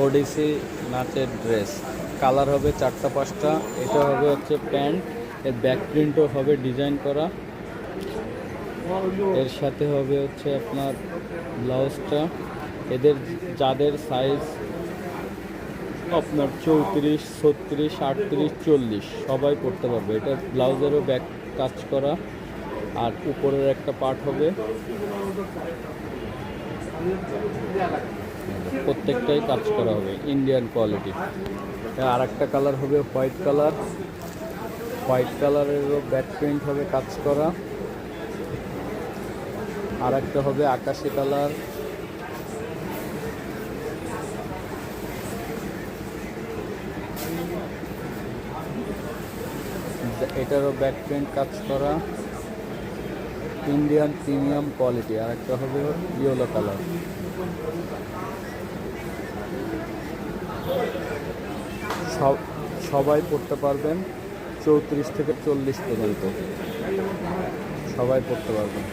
ওডিসি নাচের dress, colour হবে 4টা 5টা। এটা হবে হচ্ছে প্যান্ট, এর ব্যাক প্রিন্টও হবে ডিজাইন করা। এর সাথে হবে হচ্ছে আপনার ব্লাউজটা। এদের যাদের সাইজ আপনার 34, 36, 38, 40 সবাই পরতে পারবে। এটা ব্লাউজেরও ব্যাক কাজ করা, আর উপরের একটা পার্ট হবে, প্রত্যেকটাই কাজ করা হবে ইন্ডিয়ান কোয়ালিটি। আর একটা কালার হবে হোয়াইট কালার, হোয়াইট কালারেরও ব্যাক প্রিন্ট হবে কাজ করা। আর একটা হবে আকাশি কালার, এটারও ব্যাক প্রিন্ট কাজ করা, ইন্ডিয়ান প্রিমিয়াম কোয়ালিটি। আর একটা হবে ইয়েলো কালার। সবাই পড়তে পারবেন, 34 থেকে 40 পর্যন্ত সবাই পড়তে পারবেন।